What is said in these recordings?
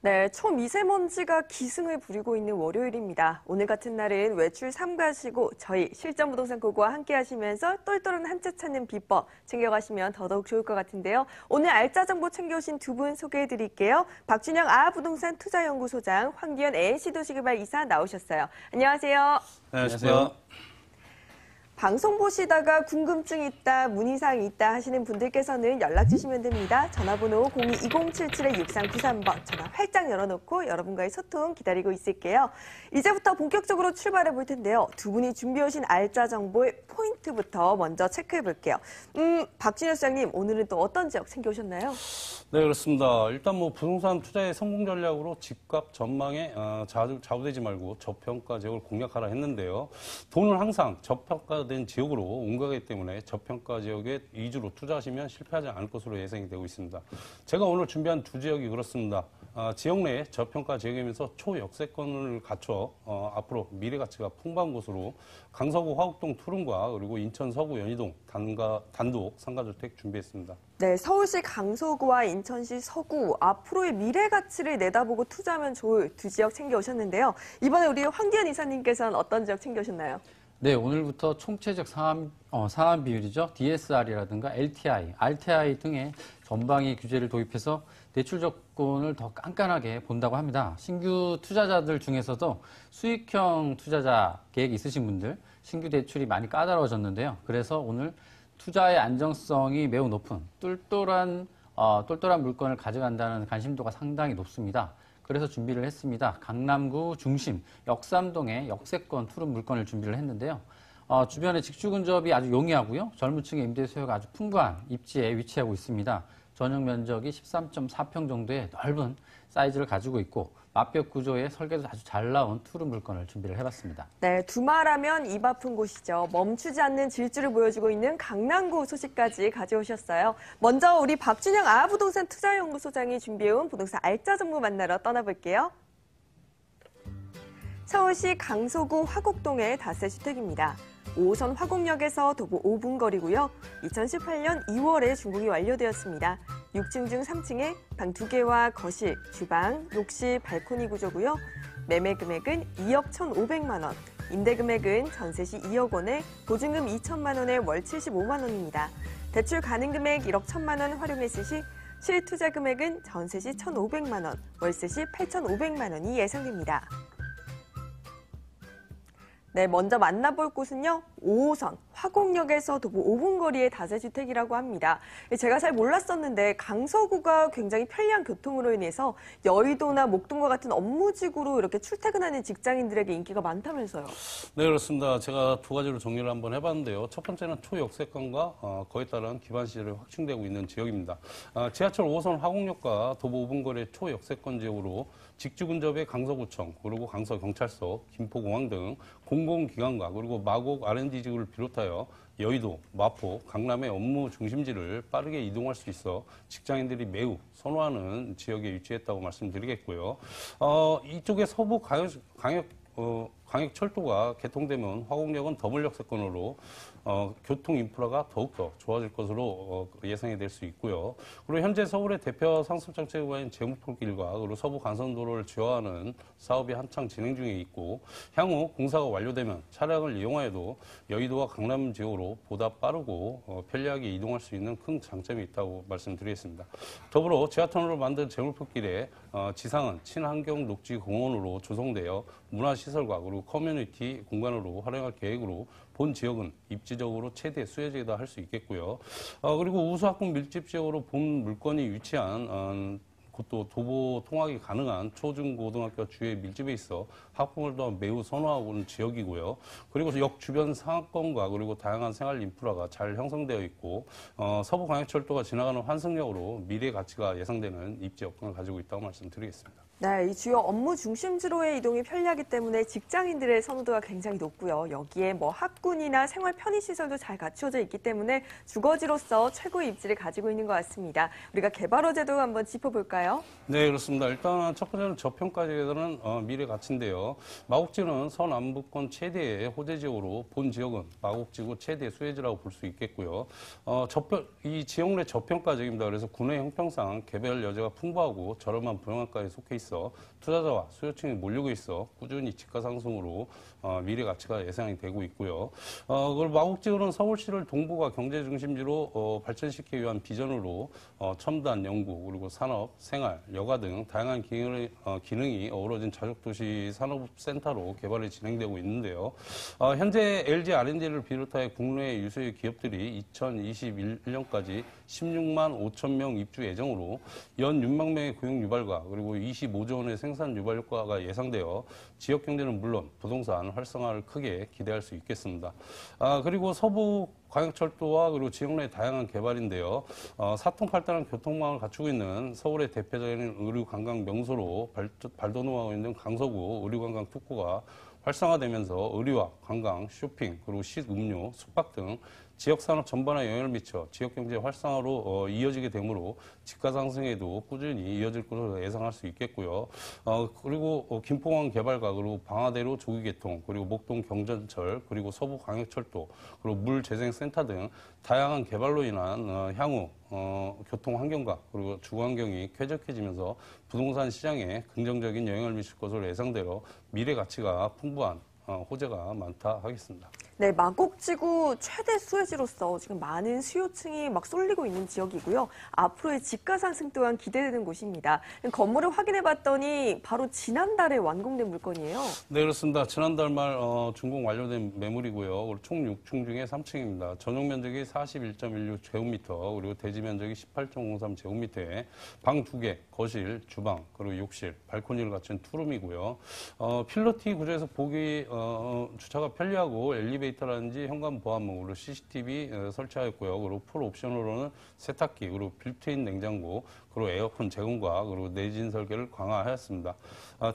네, 초미세먼지가 기승을 부리고 있는 월요일입니다. 오늘 같은 날은 외출 삼가시고 저희 실전부동산 고고와 함께 하시면서 똘똘한 한 채 찾는 비법 챙겨가시면 더더욱 좋을 것 같은데요. 오늘 알짜 정보 챙겨오신 두 분 소개해드릴게요. 박준영 아부동산 투자연구소장, 황기현 NC도시개발이사 나오셨어요. 안녕하세요. 네, 안녕하세요. 방송 보시다가 궁금증 있다, 문의사항 있다 하시는 분들께서는 연락 주시면 됩니다. 전화번호 02-2077-6393번 전화 활짝 열어놓고 여러분과의 소통 기다리고 있을게요. 이제부터 본격적으로 출발해 볼 텐데요. 두 분이 준비해 오신 알짜 정보의 포인트부터 먼저 체크해 볼게요. 박준혁 소장님, 오늘은 또 어떤 지역 챙겨오셨나요? 네, 그렇습니다. 일단 부동산 투자의 성공 전략으로 집값 전망에 좌우되지 말고 저평가 지역을 공략하라 했는데요. 돈을 항상 저평가된 지역으로 옮겨가기 때문에 저평가 지역에 위주로 투자하시면 실패하지 않을 것으로 예상이 되고 있습니다. 제가 오늘 준비한 두 지역이 그렇습니다. 지역 내 저평가 지역이면서 초역세권을 갖춰 앞으로 미래 가치가 풍부한 곳으로 강서구 화곡동 투룸과 그리고 인천 서구 연희동 단독 상가주택 준비했습니다. 네, 서울시 강서구와 인천시 서구, 앞으로의 미래 가치를 내다보고 투자하면 좋을 두 지역 챙겨오셨는데요. 이번에 우리 황기현 이사님께서는 어떤 지역 챙겨오셨나요? 네, 오늘부터 총체적 상환 비율이죠. DSR이라든가 LTI, RTI 등의 전방위 규제를 도입해서 대출 조건을 더 깐깐하게 본다고 합니다. 신규 투자자들 중에서도 수익형 투자자 계획이 있으신 분들, 신규 대출이 많이 까다로워졌는데요. 그래서 오늘 투자의 안정성이 매우 높은 똘똘한 물건을 가져간다는 관심도가 상당히 높습니다. 그래서 준비를 했습니다. 강남구 중심 역삼동의 역세권 투룸 물건을 준비를 했는데요. 주변에 직주 근접이 아주 용이하고요. 젊은 층의 임대 수요가 아주 풍부한 입지에 위치하고 있습니다. 전용 면적이 13.4평 정도의 넓은 사이즈를 가지고 있고 맞벽 구조의 설계도 아주 잘 나온 투룸 물건을 준비를 해봤습니다. 네, 두말하면 입 아픈 곳이죠. 멈추지 않는 질주를 보여주고 있는 강남구 소식까지 가져오셨어요. 먼저 우리 박준영 아부동산 투자연구소장이 준비해온 부동산 알짜 정보 만나러 떠나볼게요. 서울시 강서구 화곡동의 다세주택입니다. 5호선 화곡역에서 도보 5분 거리고요. 2018년 2월에 준공이 완료되었습니다. 6층 중 3층에 방 2개와 거실, 주방, 욕실, 발코니 구조고요. 매매 금액은 2억 1,500만 원, 임대 금액은 전세시 2억 원에 보증금 2천만 원에 월 75만 원입니다. 대출 가능 금액 1억 1천만 원 활용했을 시 실투자 금액은 전세시 1,500만 원, 월세시 8,500만 원이 예상됩니다. 네, 먼저 만나볼 곳은요. 5호선 화곡역에서 도보 5분 거리의 다세주택이라고 합니다. 제가 잘 몰랐었는데 강서구가 굉장히 편리한 교통으로 인해서 여의도나 목동과 같은 업무지구로 이렇게 출퇴근하는 직장인들에게 인기가 많다면서요. 네, 그렇습니다. 제가 두 가지로 정리를 한번 해봤는데요. 첫 번째는 초역세권과 그에 따른 기반 시설이 확충되고 있는 지역입니다. 지하철 5호선 화곡역과 도보 5분 거리의 초역세권 지역으로 직주 근접의 강서구청, 그리고 강서경찰서, 김포공항 등 공공기관과 그리고 마곡 R&D 지구를 비롯하여 여의도, 마포, 강남의 업무 중심지를 빠르게 이동할 수 있어 직장인들이 매우 선호하는 지역에 위치했다고 말씀드리겠고요. 이쪽에 서부 광역철도가 개통되면 화곡역은 더블 역세권으로 교통 인프라가 더욱더 좋아질 것으로 예상이 될 수 있고요. 그리고 현재 서울의 대표 상습 정책구간인 제무폴길과 그리고 서부 간선도로를 지어하는 사업이 한창 진행 중에 있고 향후 공사가 완료되면 차량을 이용하여도 여의도와 강남 지역으로 보다 빠르고 편리하게 이동할 수 있는 큰 장점이 있다고 말씀드리겠습니다. 더불어 지하터널로 만든 제무폴길에 지상은 친환경 녹지 공원으로 조성되어 문화시설과 그리고 커뮤니티 공간으로 활용할 계획으로 본 지역은 입지적으로 최대 수요 제도할 수 있겠고요. 그리고 우수학군 밀집 지역으로 본 물건이 위치한 또 도보 통학이 가능한 초중고등학교 주위에 밀집해 있어 학부모를 더 매우 선호하고 있는 지역이고요. 그리고 역 주변 상권과 그리고 다양한 생활 인프라가 잘 형성되어 있고 서부광역철도가 지나가는 환승역으로 미래 가치가 예상되는 입지 여건을 가지고 있다고 말씀드리겠습니다. 네, 이 주요 업무 중심지로의 이동이 편리하기 때문에 직장인들의 선호도가 굉장히 높고요. 여기에 학군이나 생활 편의시설도 잘 갖추어져 있기 때문에 주거지로서 최고의 입지를 가지고 있는 것 같습니다. 우리가 개발허 제도 한번 짚어볼까요? 될까요? 네, 그렇습니다. 일단 첫 번째는 저평가 지역에서는 미래 가치인데요. 마곡지구는 서남부권 최대의 호재 지역으로 본 지역은 마곡지구 최대 수혜지라고 볼 수 있겠고요. 이 지역 내 저평가 지역입니다. 그래서 군의 형평상 개별 여지가 풍부하고 저렴한 분양가에 속해 있어 투자자와 수요층이 몰리고 있어 꾸준히 집가 상승으로 미래 가치가 예상이 되고 있고요. 그리고 마곡지구는 서울시를 동부가 경제 중심지로 발전시키기 위한 비전으로 첨단 연구 그리고 산업, 생활, 여가 등 다양한 기능이 어우러진 자족도시 산업센터로 개발이 진행되고 있는데요. 현재 LG R&D를 비롯해 국내 유수의 기업들이 2021년까지 16만 5천 명 입주 예정으로 연 6만 명의 고용 유발과 그리고 25조 원의 생산 유발 효과가 예상되어 지역 경제는 물론 부동산 활성화를 크게 기대할 수 있겠습니다. 그리고 서부 광역철도와 그리고 지역 내 다양한 개발인데요. 사통팔달한 교통망을 갖추고 있는 서울의 대표적인 의류 관광 명소로 발돋움하고 있는 강서구 의류관광 특구가 활성화되면서 의류와 관광, 쇼핑, 그리고 식음료, 숙박 등 지역 산업 전반에 영향을 미쳐 지역 경제 활성화로 이어지게 되므로 집가 상승에도 꾸준히 이어질 것으로 예상할 수 있겠고요. 그리고 김포공항 개발과 그리고 방화대로 조기 개통, 그리고 목동 경전철, 그리고 서부 광역철도, 그리고 물재생센터 등 다양한 개발로 인한 향후 교통 환경과 그리고 주거 환경이 쾌적해지면서 부동산 시장에 긍정적인 영향을 미칠 것으로 예상되어 미래 가치가 풍부한 호재가 많다 하겠습니다. 네, 마곡지구 최대 수혜지로서 지금 많은 수요층이 막 쏠리고 있는 지역이고요. 앞으로의 집가 상승 또한 기대되는 곳입니다. 건물을 확인해 봤더니 바로 지난달에 완공된 물건이에요. 네, 그렇습니다. 지난달 말 준공 완료된 매물이고요. 총 6층 중에 3층입니다. 전용 면적이 41.16제곱미터, 그리고 대지 면적이 18.03제곱미터에 방 2개, 거실, 주방, 그리고 욕실, 발코니를 갖춘 투룸이고요. 필로티 구조에서 보기 주차가 편리하고 엘리베이터라든지 현관 보안문, 그리고 CCTV 설치하였고요. 그리고 풀 옵션으로는 세탁기, 그리고 빌트인 냉장고, 그리고 에어컨 제공과 그리고 내진 설계를 강화하였습니다.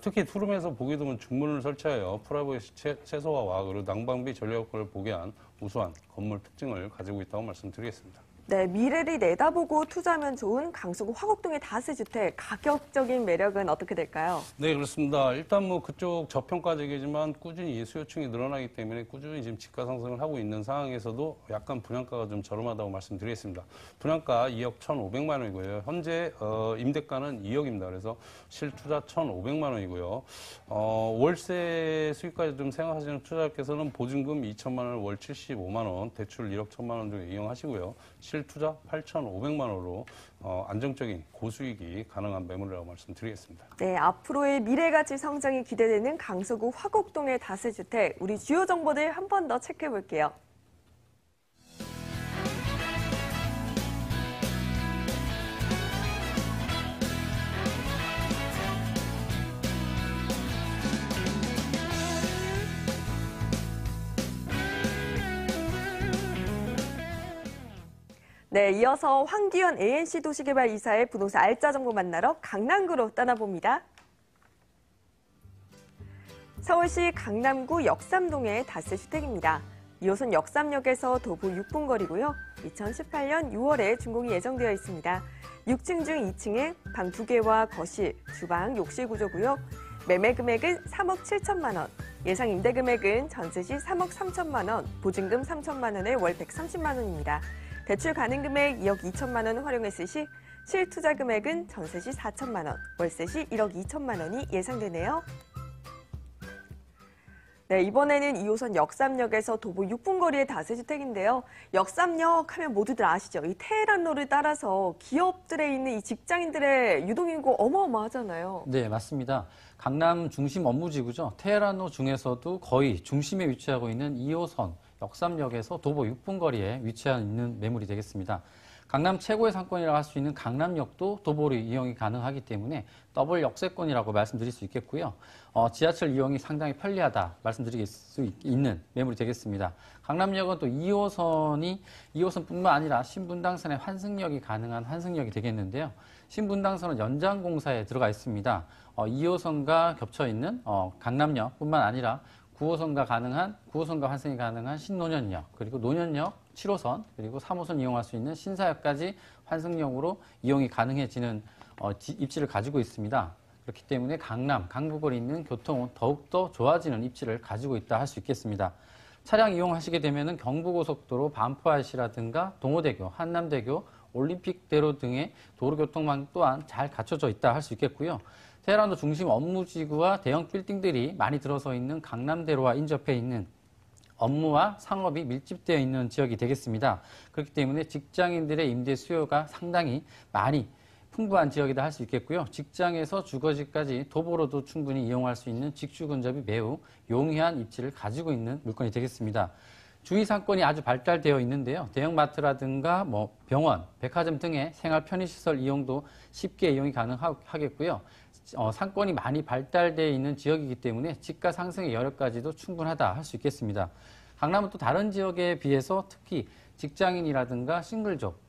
특히 투룸에서 보기 드문 중문을 설치하여 프라이버시 최소화와 그리고 난방비 전력 효과를 보게 한 우수한 건물 특징을 가지고 있다고 말씀드리겠습니다. 네, 미래를 내다보고 투자하면 좋은 강서구 화곡동의 다세주택 가격적인 매력은 어떻게 될까요? 네, 그렇습니다. 일단 뭐 그쪽 저평가 지역이지만 꾸준히 수요층이 늘어나기 때문에 꾸준히 지금 집가 상승을 하고 있는 상황에서도 약간 분양가가 좀 저렴하다고 말씀드리겠습니다. 분양가 2억 1,500만 원이고요. 현재 임대가는 2억입니다. 그래서 실투자 1,500만 원이고요. 월세 수익까지 좀 생각하시는 투자자께서는 보증금 2천만 원, 월 75만 원, 대출 1억 1천만 원 정도 이용하시고요. 실투자 8,500만 원으로 안정적인 고수익이 가능한 매물이라고 말씀드리겠습니다. 네, 앞으로의 미래가치 성장이 기대되는 강서구 화곡동의 다세주택, 우리 주요 정보들 한 번 더 체크해 볼게요. 네, 이어서 황기현 ANC 도시개발 이사의 부동산 알짜 정보 만나러 강남구로 떠나봅니다. 서울시 강남구 역삼동의 다세주택입니다. 2호선 역삼역에서 도보 6분 거리고요. 2018년 6월에 준공이 예정되어 있습니다. 6층 중 2층에 방 2개와 거실, 주방, 욕실 구조고요. 매매 금액은 3억 7천만 원, 예상 임대 금액은 전세 시 3억 3천만 원, 보증금 3천만 원에 월 130만 원입니다. 대출 가능 금액 2억 2천만 원 활용했을 시 실투자 금액은 전세 시 4천만 원, 월세 시 1억 2천만 원이 예상되네요. 네, 이번에는 2호선 역삼역에서 도보 6분 거리의 다세주택인데요. 역삼역 하면 모두들 아시죠? 이 테헤란로를 따라서 기업들에 있는 이 직장인들의 유동인구 어마어마하잖아요. 네, 맞습니다. 강남 중심 업무지구죠. 테헤란로 중에서도 거의 중심에 위치하고 있는 2호선 역삼역에서 도보 6분 거리에 위치해 있는 매물이 되겠습니다. 강남 최고의 상권이라고 할 수 있는 강남역도 도보로 이용이 가능하기 때문에 더블 역세권이라고 말씀드릴 수 있겠고요. 지하철 이용이 상당히 편리하다 말씀드릴 수 있는 매물이 되겠습니다. 강남역은 또 2호선뿐만 아니라 신분당선의 환승역이 가능한 환승역이 되겠는데요. 신분당선은 연장 공사에 들어가 있습니다. 2호선과 겹쳐 있는 강남역뿐만 아니라 9호선과 환승이 가능한 신노년역, 그리고 노년역 7호선, 그리고 3호선 이용할 수 있는 신사역까지 환승역으로 이용이 가능해지는 입지를 가지고 있습니다. 그렇기 때문에 강남, 강북을 잇는 교통은 더욱더 좋아지는 입지를 가지고 있다 할 수 있겠습니다. 차량 이용하시게 되면 경부고속도로 반포IC라든가 동호대교, 한남대교, 올림픽대로 등의 도로교통망 또한 잘 갖춰져 있다 할 수 있겠고요. 테헤란도 중심 업무지구와 대형 빌딩들이 많이 들어서 있는 강남대로와 인접해 있는 업무와 상업이 밀집되어 있는 지역이 되겠습니다. 그렇기 때문에 직장인들의 임대 수요가 상당히 많이 풍부한 지역이다 할 수 있겠고요. 직장에서 주거지까지 도보로도 충분히 이용할 수 있는 직주 근접이 매우 용이한 입지를 가지고 있는 물건이 되겠습니다. 주위 상권이 아주 발달되어 있는데요. 대형마트라든가 병원, 백화점 등의 생활 편의시설 이용도 쉽게 이용이 가능하겠고요. 상권이 많이 발달되어 있는 지역이기 때문에 집가 상승의 여력까지도 충분하다 할 수 있겠습니다. 강남은 또 다른 지역에 비해서 특히 직장인이라든가 싱글족,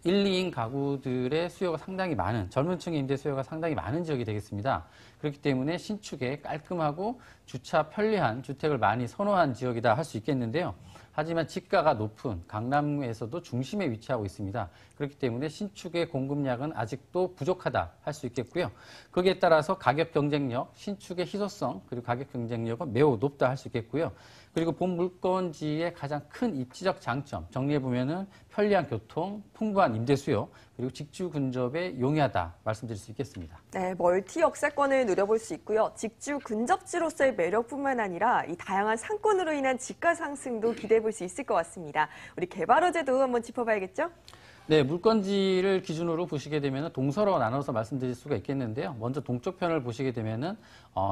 1, 2인 가구들의 수요가 상당히 많은, 젊은 층의 임대 수요가 상당히 많은 지역이 되겠습니다. 그렇기 때문에 신축에 깔끔하고 주차 편리한 주택을 많이 선호한 지역이다 할 수 있겠는데요. 하지만 지가가 높은 강남에서도 중심에 위치하고 있습니다. 그렇기 때문에 신축의 공급량은 아직도 부족하다 할 수 있겠고요. 거기에 따라서 가격 경쟁력, 신축의 희소성, 그리고 가격 경쟁력은 매우 높다 할 수 있겠고요. 그리고 본 물건지의 가장 큰 입지적 장점, 정리해보면은 편리한 교통, 풍부한 임대 수요, 그리고 직주 근접에 용이하다 말씀드릴 수 있겠습니다. 네, 멀티 역세권을 누려볼 수 있고요. 직주 근접지로서의 매력뿐만 아니라 이 다양한 상권으로 인한 집가 상승도 기대해 볼 수 있을 것 같습니다. 우리 개발호재도 한번 짚어봐야겠죠? 네, 물건지를 기준으로 보시게 되면 동서로 나눠서 말씀드릴 수가 있겠는데요. 먼저 동쪽 편을 보시게 되면은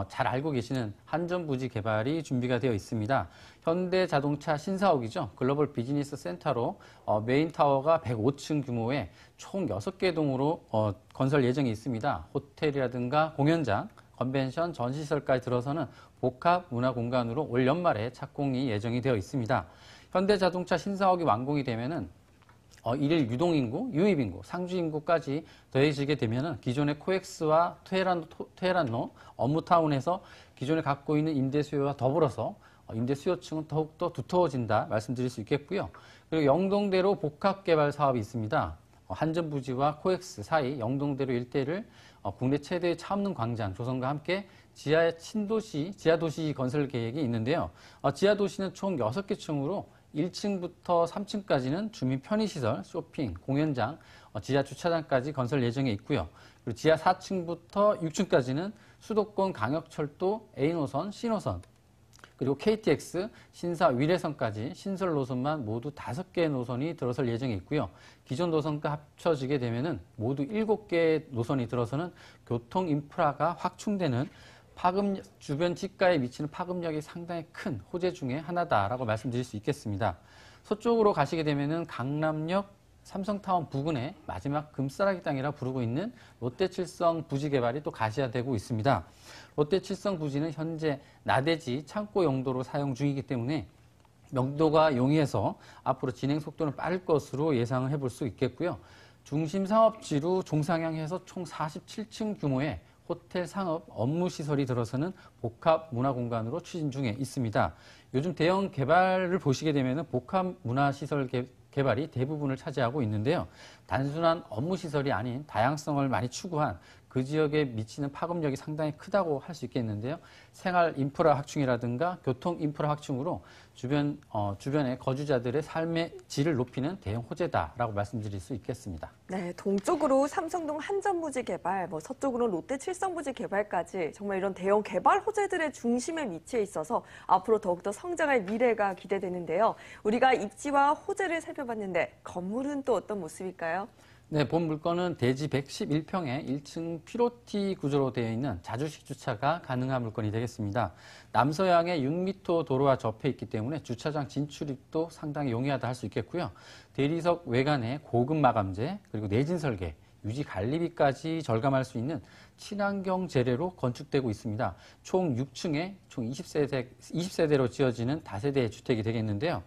잘 알고 계시는 한전부지 개발이 준비가 되어 있습니다. 현대자동차 신사옥이죠. 글로벌 비즈니스 센터로 메인 타워가 105층 규모의 총 6개 동으로 건설 예정이 있습니다. 호텔이라든가 공연장, 컨벤션, 전시시설까지 들어서는 복합 문화 공간으로 올 연말에 착공이 예정이 되어 있습니다. 현대자동차 신사옥이 완공이 되면은 일일 유동인구, 유입인구, 상주인구까지 더해지게 되면 기존의 코엑스와 테헤란로 업무타운에서 기존에 갖고 있는 임대 수요와 더불어서 임대 수요층은 더욱더 두터워진다 말씀드릴 수 있겠고요. 그리고 영동대로 복합개발 사업이 있습니다. 한전부지와 코엑스 사이 영동대로 일대를 국내 최대의 차 없는 광장 조성과 함께 지하도시 건설 계획이 있는데요. 지하도시는 총 6개 층으로 1층부터 3층까지는 주민 편의시설, 쇼핑, 공연장, 지하 주차장까지 건설 예정에 있고요. 그리고 지하 4층부터 6층까지는 수도권 강역철도 A노선, C노선, 그리고 KTX, 신사 위례선까지 신설 노선만 모두 5개의 노선이 들어설 예정에 있고요. 기존 노선과 합쳐지게 되면은 모두 7개의 노선이 들어서는 교통 인프라가 확충되는 주변 지가에 미치는 파급력이 상당히 큰 호재 중에 하나다라고 말씀드릴 수 있겠습니다. 서쪽으로 가시게 되면은 강남역 삼성타운 부근의 마지막 금싸라기 땅이라 부르고 있는 롯데칠성 부지 개발이 또 가시화되고 있습니다. 롯데칠성 부지는 현재 나대지 창고 용도로 사용 중이기 때문에 명도가 용이해서 앞으로 진행 속도는 빠를 것으로 예상을 해볼 수 있겠고요. 중심 상업지로 종상향해서 총 47층 규모의 호텔 상업 업무시설이 들어서는 복합 문화공간으로 추진 중에 있습니다. 요즘 대형 개발을 보시게 되면 복합 문화시설 개발이 대부분을 차지하고 있는데요. 단순한 업무시설이 아닌 다양성을 많이 추구한 그 지역에 미치는 파급력이 상당히 크다고 할 수 있겠는데요. 생활 인프라 확충이라든가 교통 인프라 확충으로 주변의 거주자들의 삶의 질을 높이는 대형 호재다라고 말씀드릴 수 있겠습니다. 네, 동쪽으로 삼성동 한전부지 개발, 서쪽으로 롯데 칠성부지 개발까지 정말 이런 대형 개발 호재들의 중심에 위치해 있어서 앞으로 더욱더 성장할 미래가 기대되는데요. 우리가 입지와 호재를 살펴봤는데 건물은 또 어떤 모습일까요? 네, 본 물건은 대지 111평에 1층 피로티 구조로 되어 있는 자주식 주차가 가능한 물건이 되겠습니다. 남서향에 6m 도로와 접해 있기 때문에 주차장 진출입도 상당히 용이하다 할 수 있겠고요. 대리석 외관에 고급 마감재, 그리고 내진 설계, 유지 관리비까지 절감할 수 있는 친환경 재래로 건축되고 있습니다. 총 6층에 총 20세대로 지어지는 다세대 주택이 되겠는데요.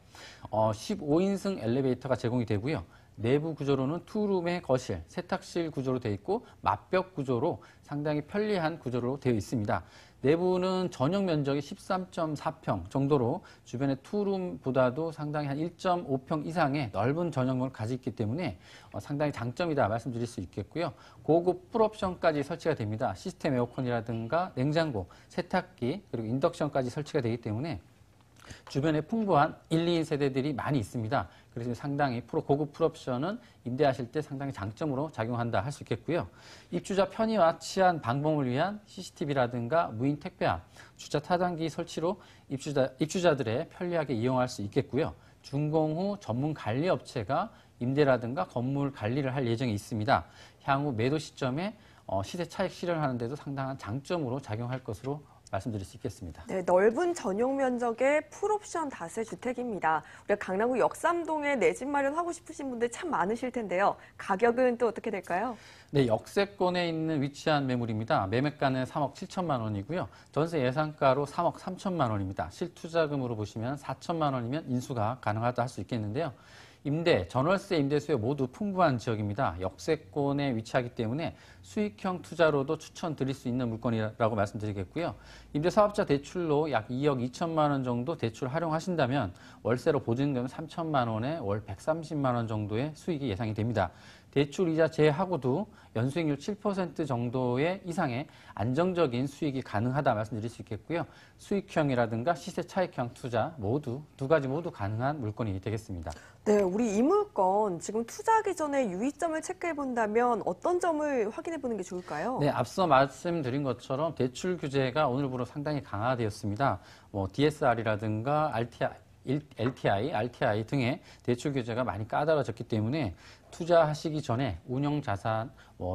15인승 엘리베이터가 제공이 되고요. 내부 구조로는 투룸의 거실, 세탁실 구조로 되어 있고 맞벽 구조로 상당히 편리한 구조로 되어 있습니다. 내부는 전용 면적이 13.4평 정도로 주변의 투룸보다도 상당히 한 1.5평 이상의 넓은 전용문을 가지고 있기 때문에 상당히 장점이다 말씀드릴 수 있겠고요. 고급 풀옵션까지 설치가 됩니다. 시스템 에어컨이라든가 냉장고, 세탁기, 그리고 인덕션까지 설치가 되기 때문에 주변에 풍부한 1, 2인 세대들이 많이 있습니다. 그래서 상당히 고급 풀옵션은 임대하실 때 상당히 장점으로 작용한다 할 수 있겠고요. 입주자 편의와 치안 방범을 위한 CCTV라든가 무인 택배함, 주차 타단기 설치로 입주자들의 편리하게 이용할 수 있겠고요. 준공 후 전문 관리 업체가 임대라든가 건물 관리를 할 예정이 있습니다. 향후 매도 시점에 시세 차익 실현하는 데도 상당한 장점으로 작용할 것으로 말씀드릴 수 있겠습니다. 네, 넓은 전용 면적의 풀옵션 다세 주택입니다. 우리가 강남구 역삼동에 내 집 마련하고 싶으신 분들 참 많으실 텐데요. 가격은 또 어떻게 될까요? 네, 역세권에 있는 위치한 매물입니다. 매매가는 3억 7천만 원이고요. 전세 예상가로 3억 3천만 원입니다. 실투자금으로 보시면 4천만 원이면 인수가 가능하다 할 수 있겠는데요. 임대, 전월세 임대 수요 모두 풍부한 지역입니다. 역세권에 위치하기 때문에 수익형 투자로도 추천드릴 수 있는 물건이라고 말씀드리겠고요. 임대사업자 대출로 약 2억 2천만 원 정도 대출 활용하신다면 월세로 보증금 3천만 원에 월 130만 원 정도의 수익이 예상이 됩니다. 대출 이자 제외하고도 연수익률 7% 정도의 이상의 안정적인 수익이 가능하다 말씀드릴 수 있겠고요. 수익형이라든가 시세 차익형 투자 두 가지 모두 가능한 물건이 되겠습니다. 네, 우리 이 물건 지금 투자하기 전에 유의점을 체크해 본다면 어떤 점을 확인해 보는 게 좋을까요? 네, 앞서 말씀드린 것처럼 대출 규제가 오늘부로 상당히 강화되었습니다. DSR이라든가 LTI, RTI 등의 대출 규제가 많이 까다로워졌기 때문에 투자하시기 전에 운용자산,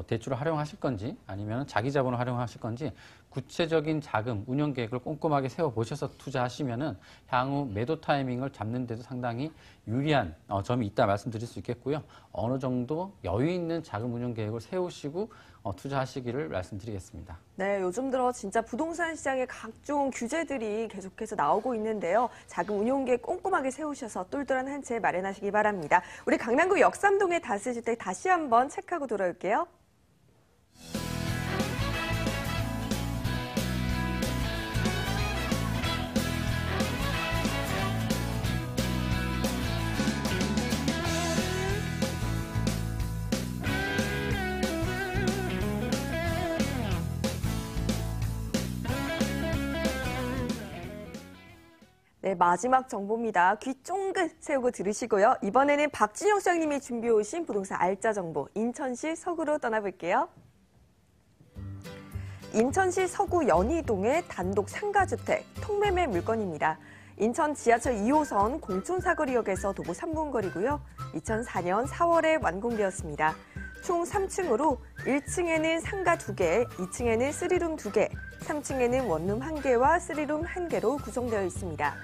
대출을 활용하실 건지 아니면 자기 자본을 활용하실 건지 구체적인 자금, 운용 계획을 꼼꼼하게 세워보셔서 투자하시면은 향후 매도 타이밍을 잡는 데도 상당히 유리한 점이 있다 말씀드릴 수 있겠고요. 어느 정도 여유 있는 자금 운용 계획을 세우시고 투자하시기를 말씀드리겠습니다. 네, 요즘 들어 진짜 부동산 시장에 각종 규제들이 계속해서 나오고 있는데요. 자금 운용 계획 꼼꼼하게 세우셔서 똘똘한 한 채 마련하시기 바랍니다. 우리 강남구 역삼동의 다세주택 다시 한번 체크하고 돌아올게요. 네, 마지막 정보입니다. 귀 쫑긋 세우고 들으시고요. 이번에는 박진영 소장님이 준비해 오신 부동산 알짜 정보, 인천시 서구로 떠나볼게요. 인천시 서구 연희동의 단독 상가주택, 통매매 물건입니다. 인천 지하철 2호선 공촌사거리역에서 도보 3분 거리고요. 2004년 4월에 완공되었습니다. 총 3층으로 1층에는 상가 2개, 2층에는 3룸 2개, 3층에는 원룸 1개와 3룸 1개로 구성되어 있습니다.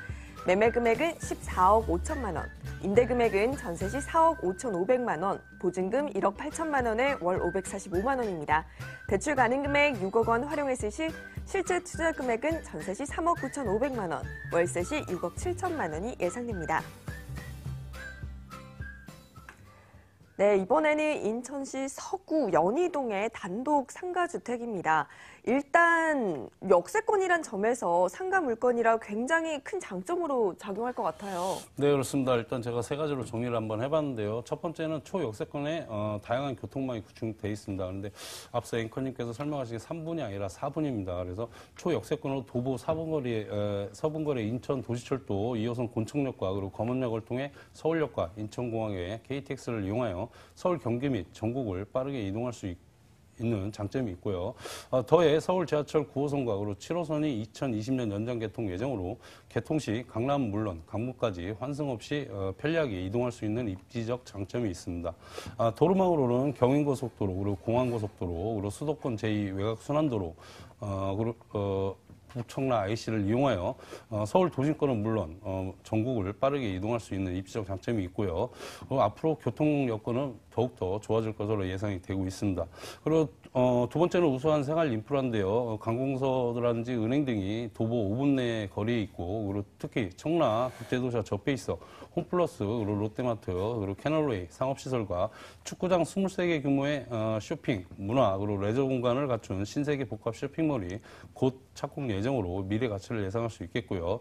매매 금액은 14억 5천만 원, 임대 금액은 전세 시 4억 5,500만 원, 보증금 1억 8천만 원에 월 545만 원입니다. 대출 가능 금액 6억 원 활용했을 시 실제 투자 금액은 전세 시 3억 9,500만 원, 월세 시 6억 7천만 원이 예상됩니다. 네, 이번에는 인천시 서구 연희동의 단독 상가주택입니다. 일단 역세권이란 점에서 상가 물건이라 굉장히 큰 장점으로 작용할 것 같아요. 네, 그렇습니다. 일단 제가 세 가지로 정리를 한번 해봤는데요. 첫 번째는 초역세권에 다양한 교통망이 구축되어 있습니다. 그런데 앞서 앵커님께서 설명하신 게 3분이 아니라 4분입니다. 그래서 초역세권으로 도보 4분거리에 서분거리 인천 도시철도 2호선 곤청역과 그리고 검은역을 통해 서울역과 인천공항에 KTX를 이용하여 서울 경기 및 전국을 빠르게 이동할 수 있는 장점이 있고요. 더해 서울 지하철 9호선과 그리고 7호선이 2020년 연장 개통 예정으로 개통 시 강남은 물론 강북까지 환승 없이 편리하게 이동할 수 있는 입지적 장점이 있습니다. 도로망으로는 경인고속도로, 그리고 공항고속도로, 그리고 수도권 제2 외곽순환도로, 그리고 부청라 IC를 이용하여 서울 도심권은 물론 전국을 빠르게 이동할 수 있는 입지적 장점이 있고요. 앞으로 교통 여건은 더욱더 좋아질 것으로 예상이 되고 있습니다. 그리고 두 번째는 우수한 생활 인프라인데요. 관공서라든지 은행 등이 도보 5분 내 거리에 있고, 그리고 특히 청라 국제도시와 접해 있어 홈플러스, 그리고 롯데마트, 그리고 캐널웨이 상업시설과 축구장 23개 규모의 쇼핑, 문화, 그리고 레저 공간을 갖춘 신세계 복합 쇼핑몰이 곧 착공 예정으로 미래 가치를 예상할 수 있겠고요.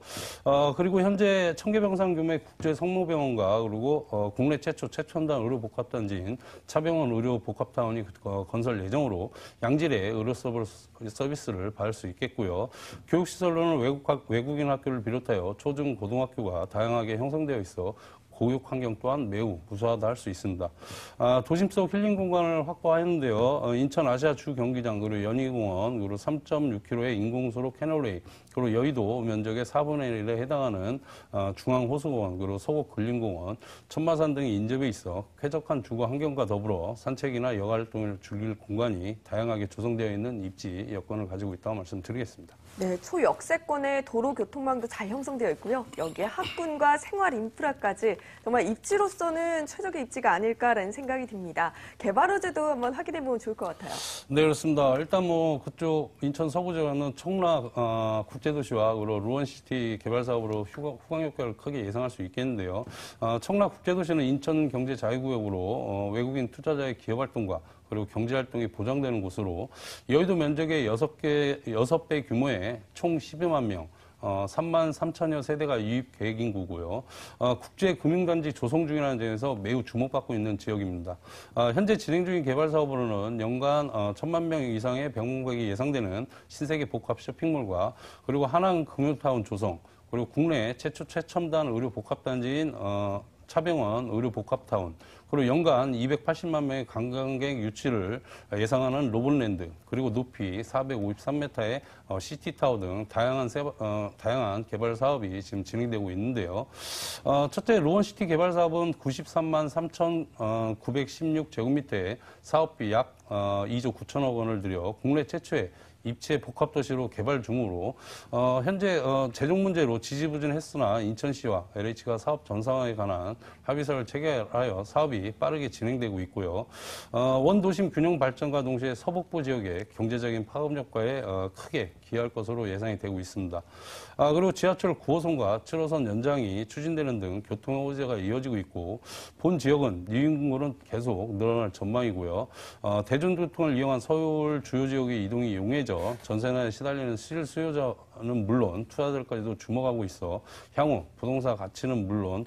그리고 현재 청계병상 규모의 국제 성모병원과 그리고 국내 최첨단 의료 복합단지인 차병원 의료 복합타운이 건설 예정으로 양질의 의료 서비스를 받을 수 있겠고요. 교육시설로는 외국인 학교를 비롯하여 초중 고등학교가 다양하게 형성되어 있어 교육 환경 또한 매우 우수하다 할 수 있습니다. 도심 속 힐링 공간을 확보하였는데요. 인천 아시아 주 경기장, 그리고 연희공원, 그리고 3.6km의 인공수로 캐널웨이, 그리고 여의도 면적의 4분의 1에 해당하는 중앙호수공원, 그리고 서곡 근린공원, 천마산 등이 인접해 있어 쾌적한 주거 환경과 더불어 산책이나 여가 활동을 즐길 공간이 다양하게 조성되어 있는 입지 여건을 가지고 있다고 말씀드리겠습니다. 네, 초역세권의 도로 교통망도 잘 형성되어 있고요. 여기에 학군과 생활 인프라까지 정말 입지로서는 최적의 입지가 아닐까라는 생각이 듭니다. 개발 호재도 한번 확인해 보면 좋을 것 같아요. 네, 그렇습니다. 일단 뭐 그쪽 인천 서구지구는 청라 국제도시와 그리고 루원시티 개발 사업으로 후광 효과를 크게 예상할 수 있겠는데요. 청라 국제도시는 인천 경제 자유구역으로 외국인 투자자의 기업 활동과 그리고 경제활동이 보장되는 곳으로 여의도 면적의 6배 규모의 총 12만 명, 3만 3천여 세대가 유입 계획 인구고요. 국제금융단지 조성 중이라는 점에서 매우 주목받고 있는 지역입니다. 현재 진행 중인 개발 사업으로는 연간 1,000만 명 이상의 방문객이 예상되는 신세계 복합 쇼핑몰과 그리고 하남 금융타운 조성, 그리고 국내 최첨단 의료 복합단지인 차병원 의료 복합타운, 그리고 연간 280만 명의 관광객 유치를 예상하는 로봇랜드, 그리고 높이 453m의 시티타워 등 다양한 개발 사업이 지금 진행되고 있는데요. 첫째, 로원시티 개발 사업은 93만 3,916제곱미터의 사업비 약 2조 9천억 원을 들여 국내 최초의 입체 복합도시로 개발 중으로 현재 재정 문제로 지지부진했으나 인천시와 LH가 사업 전상화에 관한 합의서를 체결하여 사업이 빠르게 진행되고 있고요. 원도심 균형 발전과 동시에 서북부 지역의 경제적인 파급력과에 크게 기여할 것으로 예상이 되고 있습니다. 그리고 지하철 9호선과 7호선 연장이 추진되는 등 교통 호재가 이어지고 있고 본 지역은 유인구는 계속 늘어날 전망이고요. 대중교통을 이용한 서울 주요 지역의 이동이 용이해져 전세난에 시달리는 실수요자는 물론 투자자들까지도 주목하고 있어 향후 부동산 가치는 물론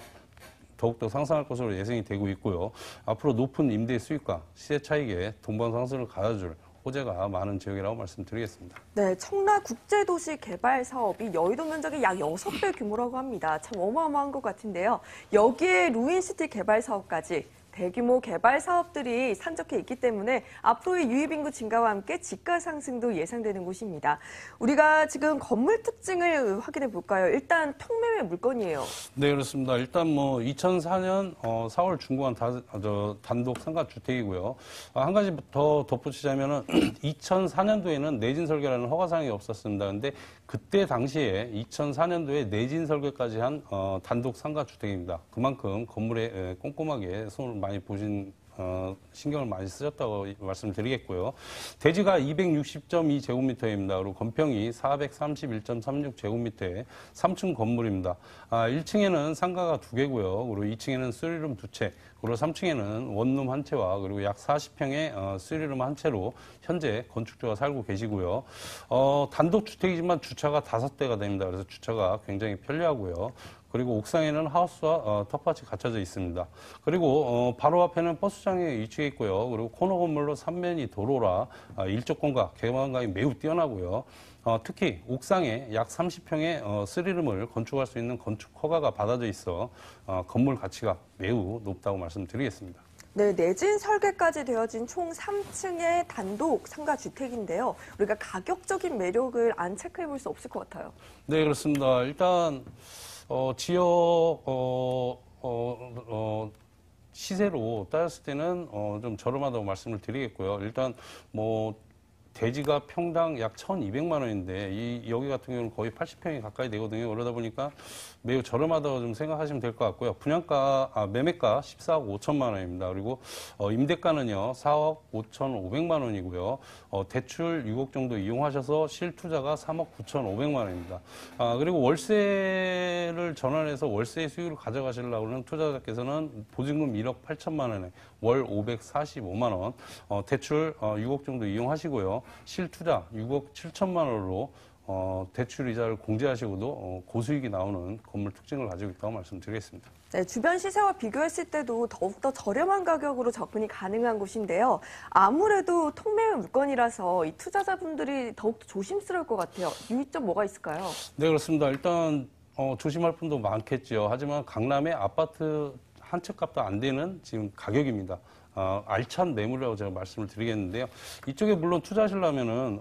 더욱더 상승할 것으로 예상이 되고 있고요. 앞으로 높은 임대 수익과 시세 차익에 동반상승을 가져줄 호재가 많은 지역이라고 말씀드리겠습니다. 네, 청라 국제도시 개발 사업이 여의도 면적의 약 6배 규모라고 합니다. 참 어마어마한 것 같은데요. 여기에 루인시티 개발 사업까지 대규모 개발 사업들이 산적해 있기 때문에 앞으로의 유입인구 증가와 함께 지가 상승도 예상되는 곳입니다. 우리가 지금 건물 특징을 확인해 볼까요? 일단 평매매 물건이에요. 네, 그렇습니다. 일단 뭐 2004년 4월 준공한 단독 상가주택이고요. 한 가지 더 덧붙이자면은 2004년도에는 내진 설계라는 허가사항이 없었습니다. 근데 그때 당시에 2004년도에 내진 설계까지 한 단독 상가주택입니다. 그만큼 건물에 꼼꼼하게 손을 많이 보신 신경을 많이 쓰셨다고 말씀드리겠고요. 대지가 260.2제곱미터입니다. 그리고 건평이 431.36제곱미터의 3층 건물입니다. 1층에는 상가가 2개고요. 그리고 2층에는 3룸 2채, 그리고 3층에는 원룸 1채와 그리고 약 40평의 3룸 1채로 현재 건축주가 살고 계시고요. 단독주택이지만 주차가 5대가 됩니다. 그래서 주차가 굉장히 편리하고요. 그리고 옥상에는 하우스와 텃밭이 갖춰져 있습니다. 그리고 바로 앞에는 버스장이 위치해 있고요. 그리고 코너 건물로 3면이 도로라 일조권과 개방감이 매우 뛰어나고요. 특히 옥상에 약 30평의 3룸을 건축할 수 있는 건축 허가가 받아져 있어 건물 가치가 매우 높다고 말씀드리겠습니다. 네, 내진 설계까지 되어진 총 3층의 단독 상가주택인데요. 우리가 가격적인 매력을 안 체크해 볼 수 없을 것 같아요. 네, 그렇습니다. 일단 지역 시세로 따졌을 때는 좀 저렴하다고 말씀을 드리겠고요. 일단 뭐 대지가 평당 약 1,200만 원인데 여기 같은 경우는 거의 80평이 가까이 되거든요. 그러다 보니까 매우 저렴하다고 좀 생각하시면 될 것 같고요. 매매가 14억 5천만 원입니다. 그리고 임대가는요 4억 5,500만 원이고요. 대출 6억 정도 이용하셔서 실투자가 3억 9,500만 원입니다. 그리고 월세를 전환해서 월세의 수익을 가져가시려고 하는 투자자께서는 보증금 1억 8천만 원에 월 545만 원, 대출 6억 정도 이용하시고요. 실투자 6억 7천만 원으로 대출 이자를 공제하시고도 고수익이 나오는 건물 특징을 가지고 있다고 말씀드리겠습니다. 네, 주변 시세와 비교했을 때도 더욱더 저렴한 가격으로 접근이 가능한 곳인데요. 아무래도 통매매 물건이라서 이 투자자분들이 더욱더 조심스러울 것 같아요. 유의점 뭐가 있을까요? 네, 그렇습니다. 일단 조심할 분도 많겠죠. 하지만 강남의 아파트 한 채 값도 안 되는 지금 가격입니다. 알찬 매물이라고 제가 말씀을 드리겠는데요. 이쪽에 물론 투자하시려면은,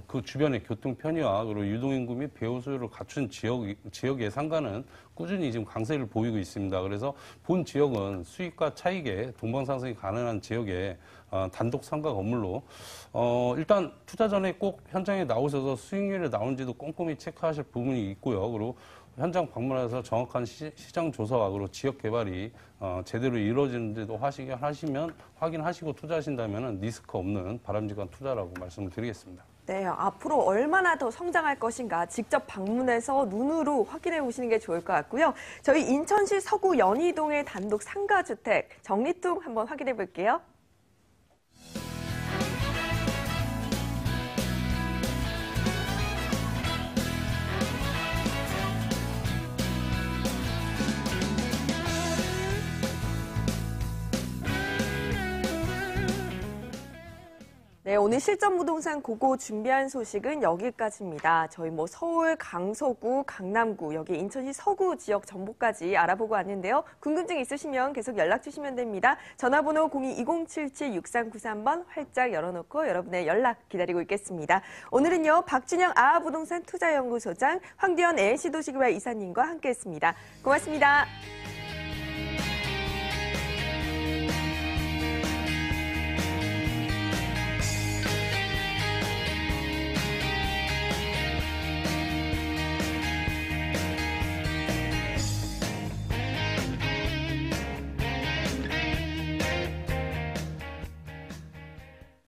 그 주변의 교통 편의와 그리고 유동인구 및 배우 수요를 갖춘 지역 예상가는 꾸준히 지금 강세를 보이고 있습니다. 그래서 본 지역은 수익과 차익의 동방상승이 가능한 지역에 단독 상가 건물로, 일단 투자 전에 꼭 현장에 나오셔서 수익률이 나온지도 꼼꼼히 체크하실 부분이 있고요. 그리고 현장 방문해서 정확한 시장 조사와 그리고 지역 개발이 제대로 이루어지는지도 확인하시고 투자하신다면 리스크 없는 바람직한 투자라고 말씀을 드리겠습니다. 네, 앞으로 얼마나 더 성장할 것인가 직접 방문해서 눈으로 확인해 보시는 게 좋을 것 같고요. 저희 인천시 서구 연희동의 단독 상가주택 정리tung 한번 확인해 볼게요. 네, 오늘 실전부동산 고고 준비한 소식은 여기까지입니다. 저희 서울, 강서구, 강남구, 여기 인천시 서구 지역 정보까지 알아보고 왔는데요. 궁금증 있으시면 계속 연락 주시면 됩니다. 전화번호 02-2077-6393번 활짝 열어놓고 여러분의 연락 기다리고 있겠습니다. 오늘은요, 박준영 아하부동산 투자연구소장, 황대현 ANC도시개발 이사님과 함께했습니다. 고맙습니다.